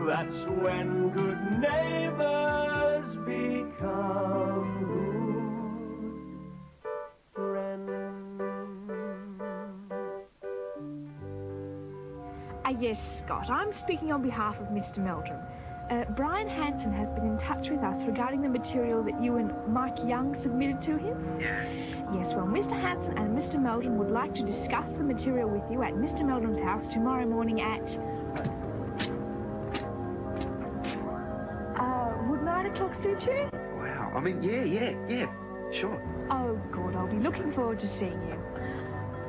That's when good neighbors become good friends. Yes, Scott, I'm speaking on behalf of Mr. Meldrum. Brian Hanson has been in touch with us regarding the material that you and Mike Young submitted to him. Yeah. Yes, well, Mr. Hanson and Mr. Meldrum would like to discuss the material with you at Mr. Meldrum's house tomorrow morning at... would 9 o'clock suit you? Wow. I mean, yeah, sure. Oh, good. I'll be looking forward to seeing you.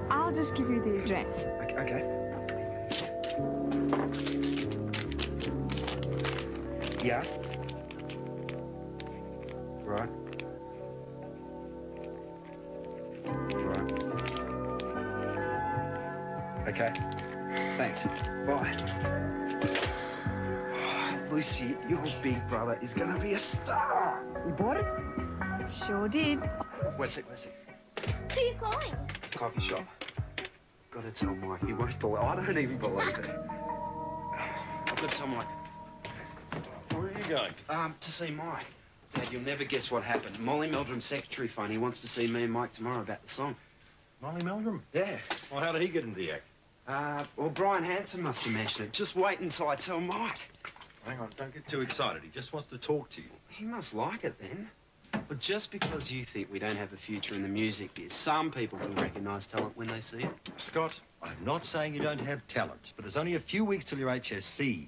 I'll just give you the address. Okay. Yeah. Right. Okay. Thanks. Bye. Oh, Lucy, your big brother is going to be a star. You bought it? Sure did. Where's it? Who are you calling? Coffee shop. Got to tell Mike. He won't believe it. I don't even believe it. I've got to tell Mike. Where are you going? To see Mike. Dad, you'll never guess what happened. Molly Meldrum's secretary phone. He wants to see me and Mike tomorrow about the song. Molly Meldrum? Yeah. Well, how did he get into the act? Well, Brian Hanson must have mentioned it. Just wait until I tell Mike. Hang on, don't get too excited. He just wants to talk to you. He must like it then. But just because you think we don't have a future in the music biz, some people will recognise talent when they see it. Scott, I'm not saying you don't have talent, but there's only a few weeks till your HSC.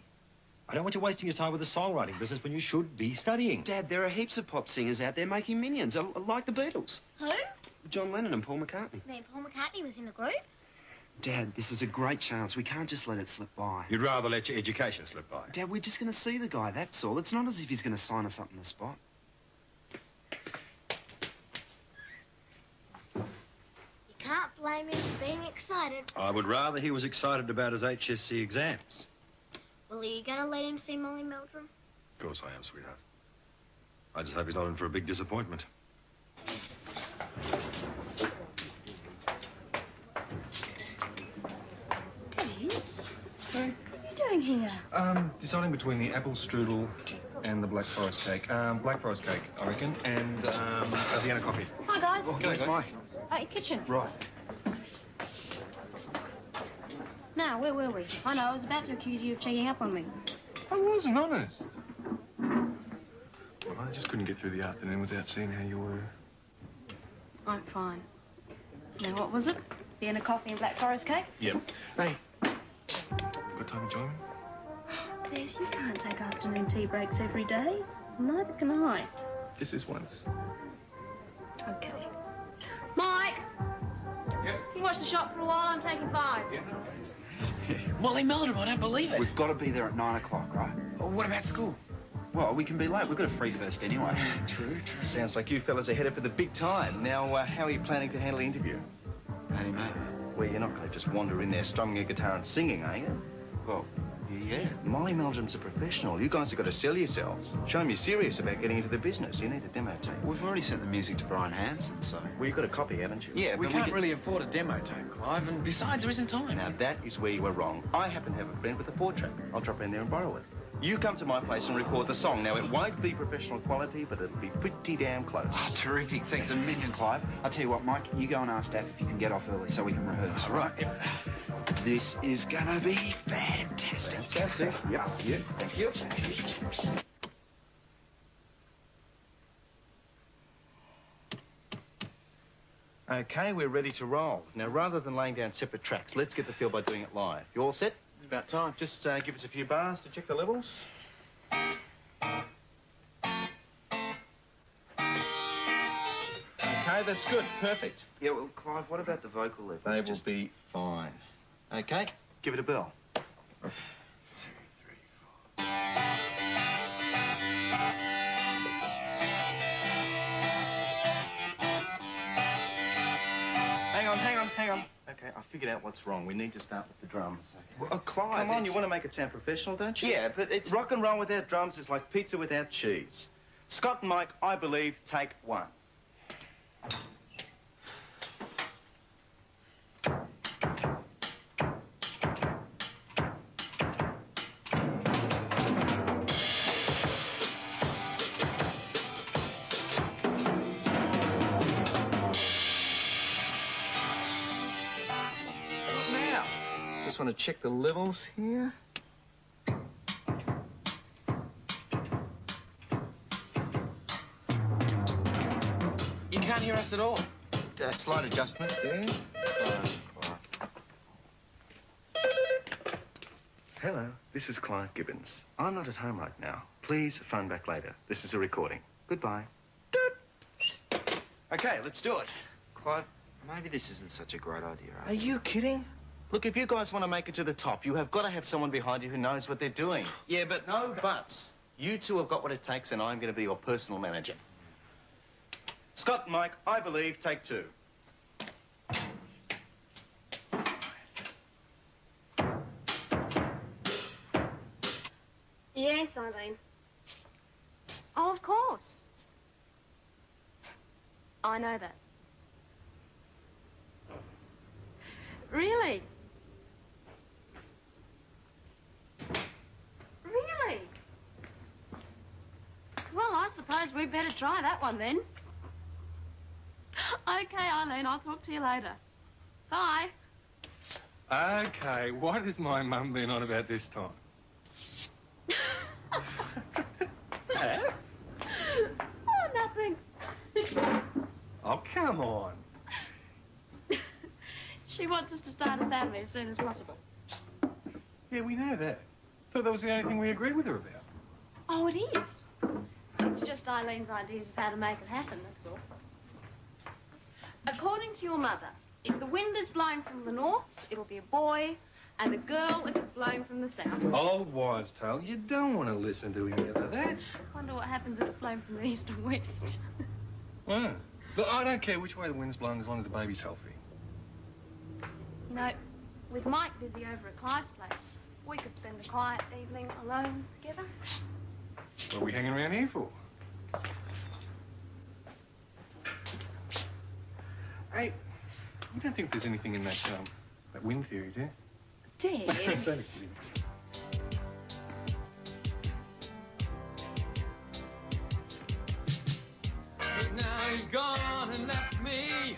I don't want you wasting your time with the songwriting business when you should be studying. Dad, there are heaps of pop singers out there making millions, like the Beatles. Who? John Lennon and Paul McCartney. You mean Paul McCartney was in the group? Dad, this is a great chance. We can't just let it slip by. You'd rather let your education slip by. Dad, we're just going to see the guy, that's all. It's not as if he's going to sign us up on the spot. You can't blame him for being excited. I would rather he was excited about his HSC exams. Well, are you going to let him see Molly Meldrum? Of course I am, sweetheart. I just hope he's not in for a big disappointment. Dennis? What are you doing here? Deciding between the apple strudel and the black forest cake. Black forest cake, I reckon, and a Vienna coffee. Hi, guys. Oh, where's Mike? At your kitchen. Right. Now, where were we? I know, I was about to accuse you of checking up on me. I wasn't honest. Well, I just couldn't get through the afternoon without seeing how you were. I'm fine. Now, what was it? Vienna coffee and black forest cake? Yep. Hey, got time to join me? Des, you can't take afternoon tea breaks every day. Neither can I. Just this once. Okay. Mike! Yep. You watch the shop for a while, I'm taking 5. Yep. Molly Meldrum, I don't believe it. We've got to be there at 9 o'clock, right? Well, what about school? Well, we can be late. We've got a free first anyway. True. Sounds like you fellas are headed for the big time. Now, how are you planning to handle the interview? How do you mean? Well, you're not going to just wander in there strumming a guitar and singing, are you? Well, yeah. Molly Meldrum's a professional. You guys have got to sell yourselves. Show him you're serious about getting into the business. You need a demo tape. We've already sent the music to Brian Hanson, so... Well, you've got a copy, haven't you? Yeah, We but can't really afford a demo tape, Clive, and besides, there isn't time. Now, that is where you were wrong. I happen to have a friend with a 4-track. I'll drop in there and borrow it. You come to my place and record the song. Now, it won't be professional quality, but it'll be pretty damn close. Oh, terrific. Thanks a million, Clive. I'll tell you what, Mike, you go and ask Dad if you can get off early so we can rehearse. All right. This is gonna be fantastic. Fantastic. Yeah. Thank you. Okay, we're ready to roll. Now, rather than laying down separate tracks, let's get the feel by doing it live. You all set? It's about time. Just give us a few bars to check the levels. Okay, that's good. Perfect. Yeah, well, Clive, what about the vocal levels? They will be fine. Okay, give it a bell. Hang on. Okay, I figured out what's wrong. We need to start with the drums. Okay. Well, Clive, Come on, you want to make it sound professional, don't you? Yeah, but it's... Rock and roll without drums is like pizza without cheese. Scott and Mike, I believe, take 1. just want to check the levels here. You can't hear us at all. Slight adjustment there. Hello, this is Clive Gibbons. I'm not at home right now. Please phone back later. This is a recording. Goodbye. Okay, let's do it. Clive, maybe this isn't such a great idea, Are you kidding? Look, if you guys want to make it to the top, you have got to have someone behind you who knows what they're doing. Yeah, but... No buts. You two have got what it takes, and I'm going to be your personal manager. Scott and Mike, I believe, take two. Yes, Eileen. Oh, of course. I know that. Really? Really? Well, I suppose we'd better try that one then. Okay, Eileen, I'll talk to you later. Bye. Okay, what has my mum been on about this time? Oh, nothing. Oh, come on. She wants us to start a family as soon as possible. Yeah, we know that. Thought that was the only thing we agreed with her about. Oh, it is? It's just Eileen's ideas of how to make it happen, that's all. According to your mother, if the wind is blowing from the north, it'll be a boy, and a girl if it's blowing from the south. Old wives' tale. You don't want to listen to any of that. Wonder what happens if it's blowing from the east or west. Oh. Look, I don't care which way the wind's blowing as long as the baby's healthy. You know, with Mike busy over at Clive's place, we could spend a quiet evening alone together. What are we hanging around here for? Hey, you don't think there's anything in that wind theory, do you? Des. It's only kidding. But now you've gone and left me.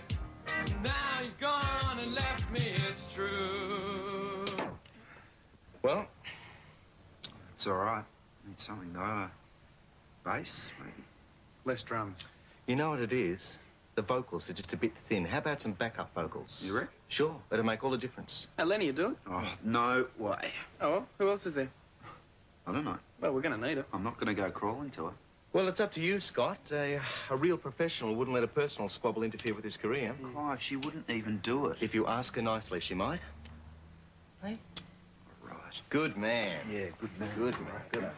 Now you've gone and left me, it's true. Well, It's all right. Need something lower. Bass, maybe. Less drums. you know what it is? The vocals are just a bit thin. How about some backup vocals? You reckon? Sure, that'll make all the difference. Hey, Lenny, you do it? Oh, no way. Oh, well, who else is there? I don't know. Well, we're going to need it. I'm not going to go crawling to her. Well, it's up to you, Scott. A real professional wouldn't let a personal squabble interfere with his career. Clive, she wouldn't even do it. If you ask her nicely, she might. Hey? Right. Good man. Yeah, good man. Good man. Good man.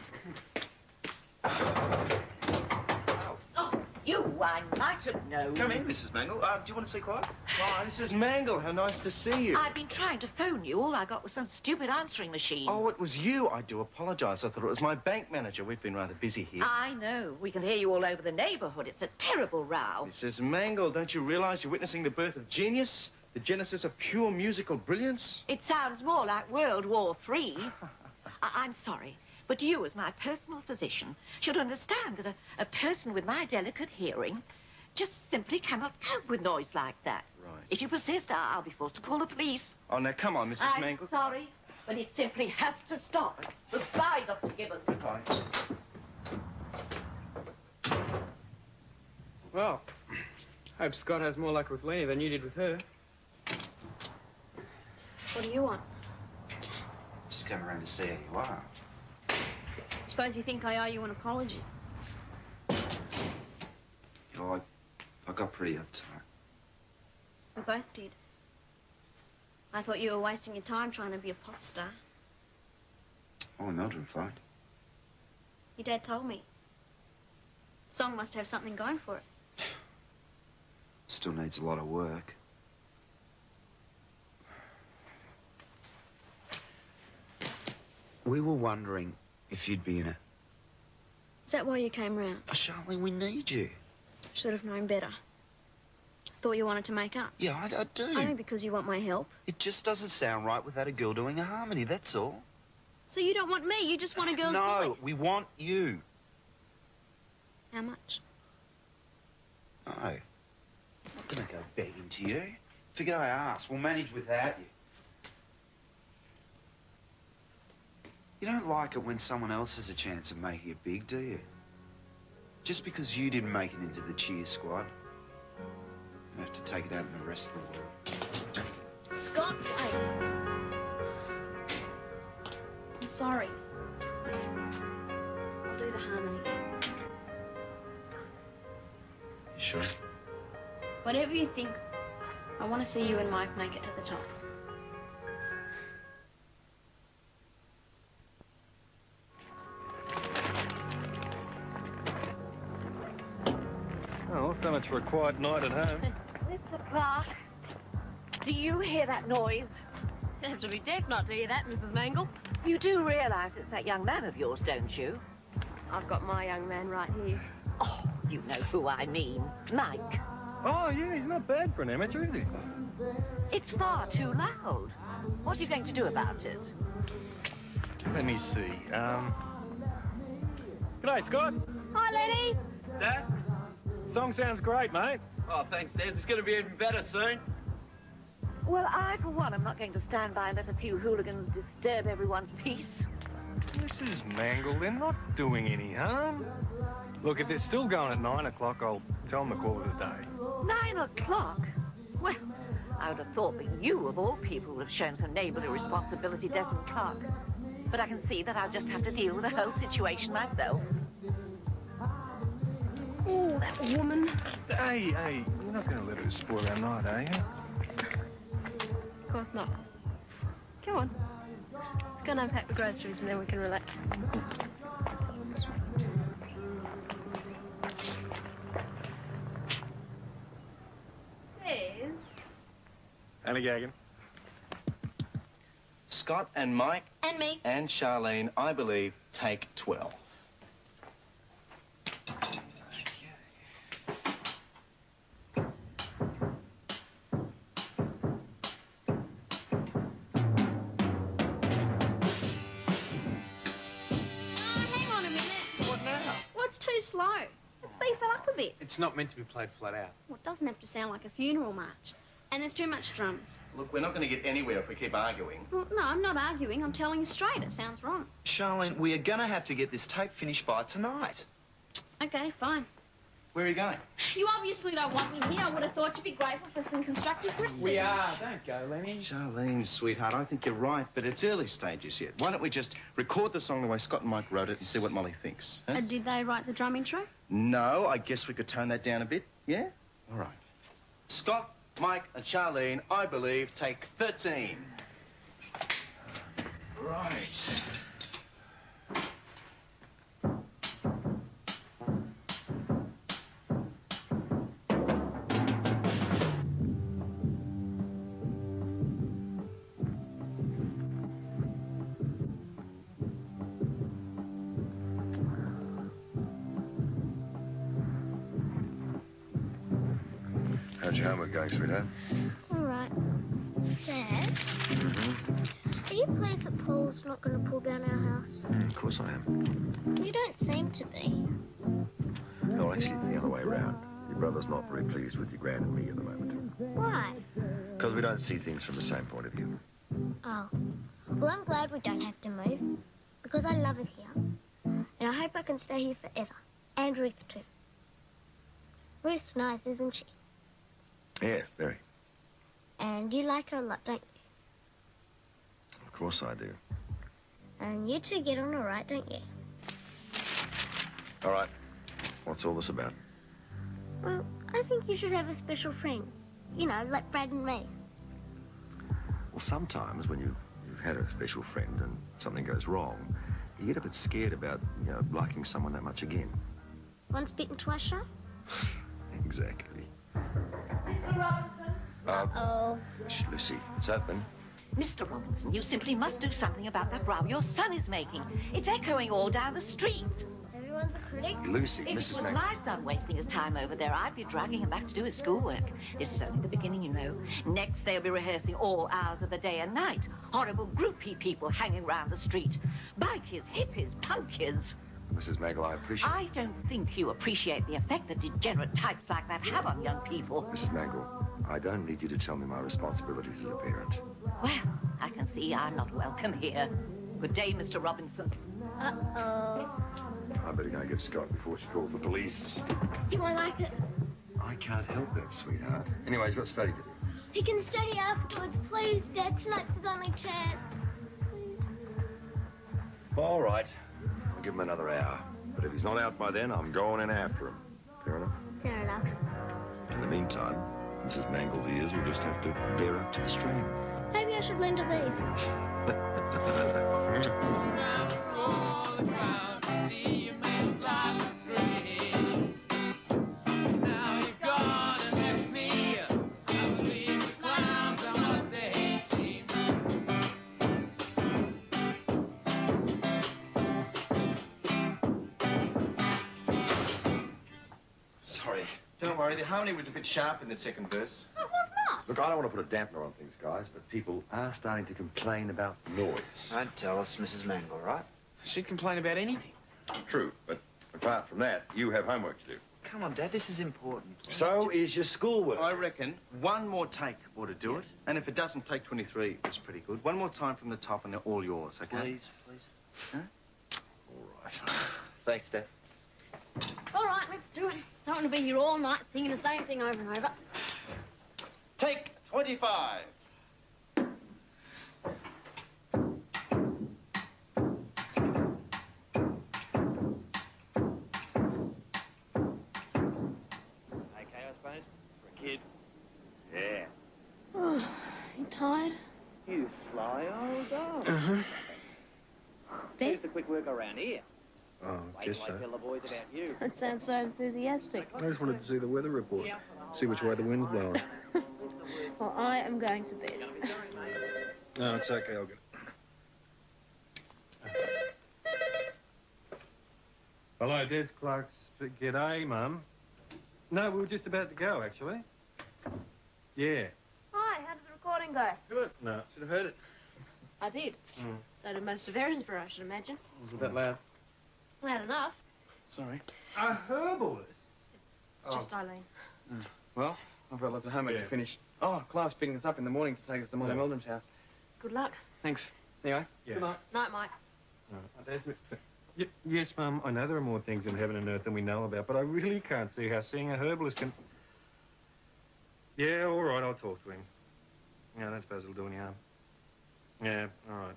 Oh, you, I might have known. Come in, Mrs. Mangle. Do you want to see Clive? Oh, this is Mangle. How nice to see you. I've been trying to phone you. All I got was some stupid answering machine. Oh, it was you. I do apologize. I thought it was my bank manager. We've been rather busy here. I know. We can hear you all over the neighborhood. It's a terrible row. Mrs. Mangle, don't you realize you're witnessing the birth of genius? The genesis of pure musical brilliance? It sounds more like World War III. I'm sorry, but you, as my personal physician, should understand that a person with my delicate hearing just simply cannot cope with noise like that. Right. If you persist, I'll be forced to call the police. Oh, now, come on, Mrs. I'm Mangle. sorry, but it simply has to stop. Goodbye, Dr. Gibbons. Goodbye. Well, hope Scott has more luck with Lenny than you did with her. What do you want? Just come around to see how you are. Suppose you think I owe you an apology. You know, I got pretty uptight. We both did. I thought you were wasting your time trying to be a pop star. Oh, Mildred fine. Your dad told me. The song must have something going for it. Still needs a lot of work. We were wondering if you'd be in it. Is that why you came round? Oh, Charlene, we need you. Should have known better. Thought you wanted to make up. Yeah, I do. Only because you want my help. It just doesn't sound right without a girl doing a harmony, that's all. So you don't want me, you just want a girl's No, voice. we want you. How much? No. I'm not going to go begging to you. Forget I asked. We'll manage without you. You don't like it when someone else has a chance of making it big, do you? Just because you didn't make it into the cheer squad, you have to take it out on the rest of the world. Scott, wait. I'm sorry. I'll do the harmony. You sure? Whatever you think, I want to see you and Mike make it to the top. Oh, so much for a quiet night at home. Mr. Clark, do you hear that noise? You have to be deaf not to hear that, Mrs. Mangle. You do realise it's that young man of yours, don't you? I've got my young man right here. Oh, you know who I mean. Mike. Oh, yeah, he's not bad for an amateur, is he? It's far too loud. What are you going to do about it? Let me see. G'day, Scott. Hi, Lenny. Dad? Song sounds great, mate. Oh, thanks, Dad. It's going to be even better soon. Well, I, for one, am not going to stand by and let a few hooligans disturb everyone's peace. Mrs. Mangle, they're not doing any harm. Look, if they're still going at 9 o'clock, I'll tell them to call it a day. 9 o'clock? Well, I would have thought that you, of all people, would have shown some neighbourly responsibility, Desmond Clark. But I can see that I'll just have to deal with the whole situation myself. Oh, that woman. Hey, you're not going to let her spoil our night, are you? Of course not. Come on. Let's go and unpack the groceries and then we can relax. Yes. Only gagging. Scott and Mike And me. and Charlene, I believe, take 12. Hang on a minute. What now? What's too slow? Let's beef it up a bit. It's not meant to be played flat out. Well, it doesn't have to sound like a funeral march. And there's too much drums. Look, we're not going to get anywhere if we keep arguing. Well, no, I'm not arguing. I'm telling you straight. It sounds wrong. Charlene, we are going to have to get this tape finished by tonight. Okay, fine. Where are you going? You obviously don't want me here. I would have thought you'd be grateful for some constructive criticism. We are. Don't go, Lenny. Charlene, sweetheart, I think you're right, but it's early stages yet. Why don't we just record the song the way Scott and Mike wrote it and see what Molly thinks? Huh? Did they write the drum intro? No, I guess we could tone that down a bit, yeah? All right. Scott, Mike, and Charlene, I believe, take 13. Right. How's your homework going, sweetheart? All right. Dad, are you pleased that Paul's not going to pull down our house? Of course I am. You don't seem to be. No, actually, it's the other way around. Your brother's not very pleased with your gran and me at the moment. Why? Because we don't see things from the same point of view. Oh. Well, I'm glad we don't have to move, because I love it here. And I hope I can stay here forever. And Ruth, too. Ruth's nice, isn't she? Yeah, very. And you like her a lot, don't you? Of course I do. And you two get on all right, don't you? All right. What's all this about? Well, I think you should have a special friend. You know, like Brad and me. Well, sometimes when you've had a special friend and something goes wrong, you get a bit scared about, liking someone that much again. Once bitten, twice shy? Exactly. Mr. Robinson? Uh-oh. Shh, Lucy, it's open. Mr. Robinson, you simply must do something about that row your son is making. It's echoing all down the street. Everyone's a critic. Lucy, If it Mrs. was Mac... my son wasting his time over there, I'd be dragging him back to do his schoolwork. This is only the beginning, you know. Next, they'll be rehearsing all hours of the day and night. Horrible groupie people hanging around the street. Bikers, hippies, punkies. Mrs. Mangle, I appreciate... I don't think you appreciate the effect that degenerate types like that have on young people. Mrs. Mangle, I don't need you to tell me my responsibilities as a parent. Well, I can see I'm not welcome here. Good day, Mr. Robinson. Uh-oh. I better go and get Scott before she calls the police. Do I like it? I can't help that, sweetheart. Anyway, he's got study to do. He can study afterwards, please, Dad. Tonight's his only chance. All right. I'll give him another hour. But if he's not out by then, I'm going in after him. Fair enough? Fair enough. In the meantime, Mrs. Mangle's ears will just have to bear up to the strain. Maybe I should learn to leave. Sorry. Don't worry, the harmony was a bit sharp in the second verse. It was not. Look, I don't want to put a dampener on things, guys, but people are starting to complain about noise. Don't tell us, Mrs. Mangle, right? She'd complain about anything. True, but apart from that, you have homework to do. Come on, Dad, this is important. So is your schoolwork. I reckon one more take ought to do it. And if it doesn't take 23, it's pretty good. One more time from the top and they're all yours, okay? Please, please. Huh? All right. Thanks, Dad. All right, let's do it. Don't want to be here all night singing the same thing over and over. Take 25. Okay, I suppose, for a kid. Yeah. Oh, you tired? You fly old dog. Uh-huh. Ben? Who's the quick work around here? Oh, Wait guess till I so. tell the boys about you. That sounds so enthusiastic. I just wanted to see the weather report. See which way the wind's blowing. Well, I am going to bed. No, it's okay, I'll get it. Hello, Des Clark's. G'day, Mum. No, we were just about to go, actually. Yeah. Hi, how did the recording go? Good. No. Should have heard it. I did. Mm. So did most of Erinsborough, I should imagine. Was it that loud? Loud enough. Sorry. A herbalist? It's just Eileen. Well, I've got lots of homework Yeah. to finish. Oh, Clive's picking us up in the morning to take us to Molly Meldrum's house. Good luck. Thanks. Anyway, Yeah. good night. Night, Mike. Yes, Mum, I know there are more things in heaven and earth than we know about, but I really can't see how seeing a herbalist can... Yeah, all right, I'll talk to him. Yeah, I don't suppose it'll do any harm. Yeah, all right.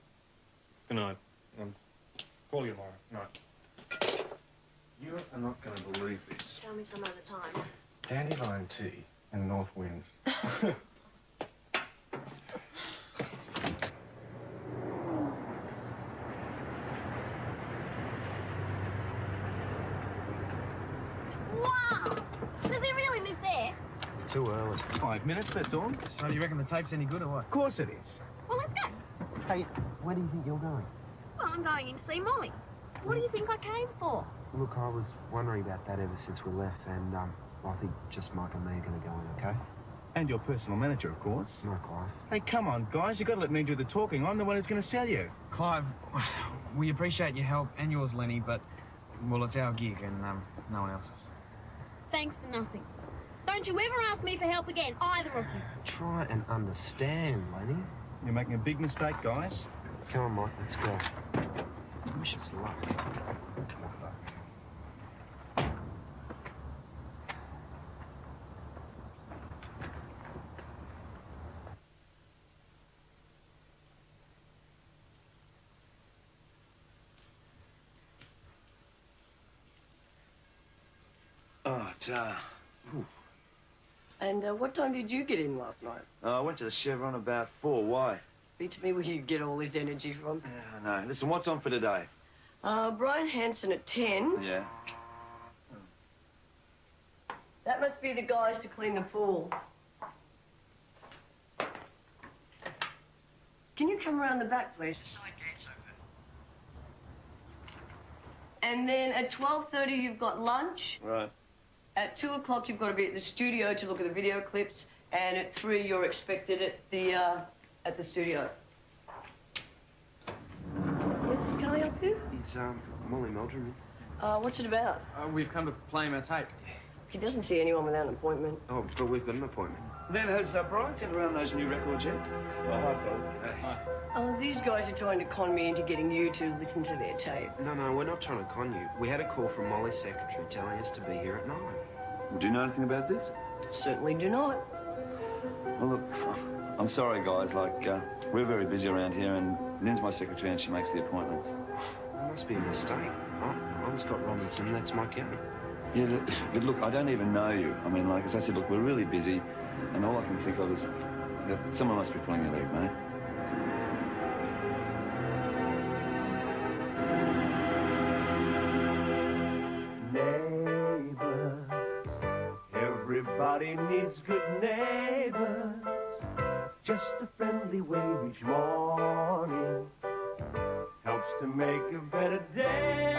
Good night. Call you tomorrow. Night. You are not going to believe this. Tell me some other time. Dandelion tea and north winds. Wow! Does he really live there? Too early. 5 minutes, that's all. So do you reckon the tape's any good or what? Of course it is. Well, let's go. Hey, where do you think you're going? Well, I'm going in to see Molly. What do you think I came for? Look, I was wondering about that ever since we left, and I think just Mike and me are going to go in, okay? And your personal manager, of course. No, Clive. Hey, come on, guys. You've got to let me do the talking. I'm the one who's going to sell you. Clive, we appreciate your help and yours, Lenny, but, well, it's our gig and no one else's. Thanks for nothing. Don't you ever ask me for help again, either of you. Try and understand, Lenny. You're making a big mistake, guys. Come on, Mike, let's go. Wish us luck. Oh, Ta. And what time did you get in last night? I went to the Chevron about 4. Why? Beats me where you get all this energy from. Yeah, no. Listen, what's on for today? Brian Hanson at 10. Yeah. That must be the guys to clean the pool. Can you come around the back, please? The side gate's open. And then at 12:30 you've got lunch. Right. At 2 o'clock you've got to be at the studio to look at the video clips. And at 3 you're expected at the studio. Yes, can I help you? It's, Molly Meldrum. What's it about? We've come to play him our tape. He doesn't see anyone without an appointment. Oh, but we've got an appointment. Then has Brian sent around those new records yet? Oh, hi, Phil. Oh, these guys are trying to con me into getting you to listen to their tape. No, we're not trying to con you. We had a call from Molly's secretary telling us to be here at 9. Well, do you know anything about this? Certainly do not. Well, look, I'm sorry, guys. Like, we're very busy around here, and Lynn's my secretary, and she makes the appointments. It must be a mistake. I'm Scott Robinson, that's Mike Young. Yeah, but look, I don't even know you. I mean, like, as I said, look, we're really busy, and all I can think of is that someone must be pulling your leg, mate. Neighbors, everybody needs good neighbors. Just a friendly wave each morning helps to make a better day.